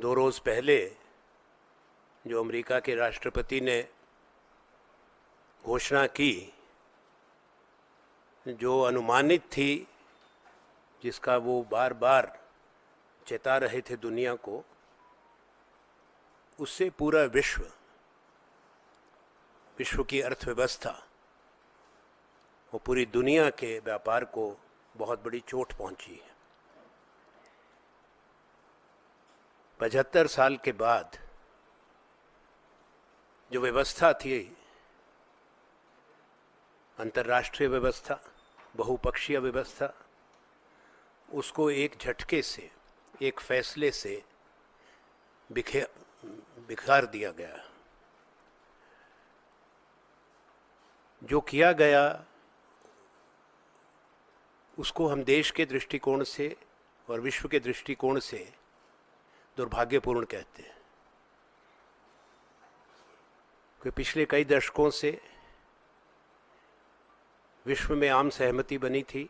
2 रोज़ पहले जो अमेरिका के राष्ट्रपति ने घोषणा की, जो अनुमानित थी, जिसका वो बार बार चेता रहे थे दुनिया को, उससे पूरा विश्व की अर्थव्यवस्था वो पूरी दुनिया के व्यापार को बहुत बड़ी चोट पहुंची है। 75 साल के बाद जो व्यवस्था थी, अंतर्राष्ट्रीय व्यवस्था, बहुपक्षीय व्यवस्था, उसको एक झटके से, एक फैसले से बिखार दिया गया। जो किया गया उसको हम देश के दृष्टिकोण से और विश्व के दृष्टिकोण से दुर्भाग्यपूर्ण कहते हैं, कि पिछले कई दशकों से विश्व में आम सहमति बनी थी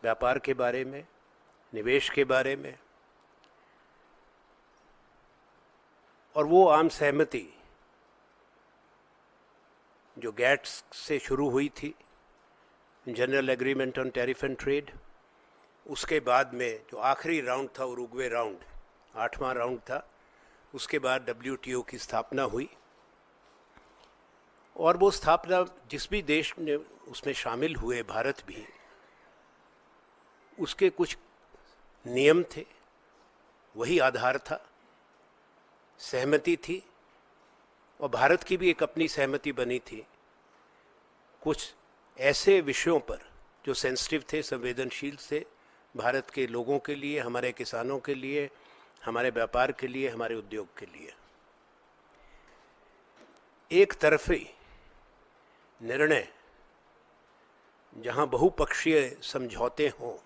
व्यापार के बारे में, निवेश के बारे में, और वो आम सहमति जो गैट्स से शुरू हुई थी, general agreement on tariff and trade, उसके बाद में जो आखिरी राउंड था, उरुग्वे राउंड, 8वां राउंड था, उसके बाद WTO की स्थापना हुई। और वो स्थापना जिस भी देश ने उसमें शामिल हुए, भारत भी, उसके कुछ नियम थे, वही आधार था, सहमति थी, और भारत की भी एक अपनी सहमति बनी थी कुछ ऐसे विषयों पर जो सेंसिटिव थे, संवेदनशील थे भारत के लोगों के लिए, हमारे किसानों के लिए, हमारे व्यापार के लिए, हमारे उद्योग के लिए। एक तरफी निर्णय जहां बहुपक्षीय समझौते हों,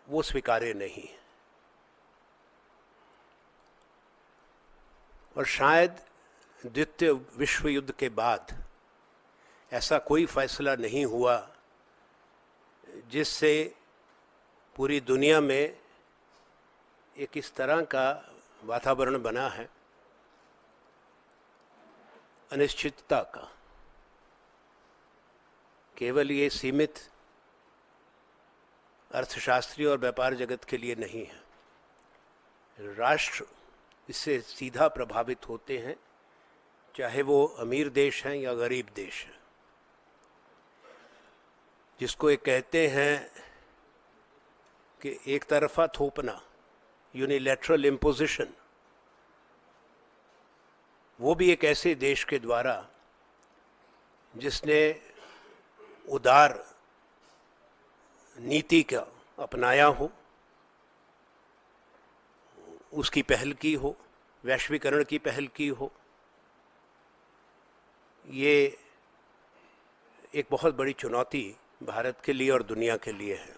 वो स्वीकार्य नहीं है। और शायद द्वितीय विश्व युद्ध के बाद ऐसा कोई फैसला नहीं हुआ जिससे पूरी दुनिया में एक इस तरह का वातावरण बना है अनिश्चितता का। केवल ये सीमित अर्थशास्त्री और व्यापार जगत के लिए नहीं है, राष्ट्र इससे सीधा प्रभावित होते हैं, चाहे वो अमीर देश हैं या गरीब देश हैं। जिसको एक कहते हैं कि एक तरफा थोपना, यूनिलैटरल इम्पोजिशन, वो भी एक ऐसे देश के द्वारा जिसने उदार नीति का अपनाया हो, उसकी पहल की हो, वैश्वीकरण की पहल की हो। ये एक बहुत बड़ी चुनौती भारत के लिए और दुनिया के लिए है।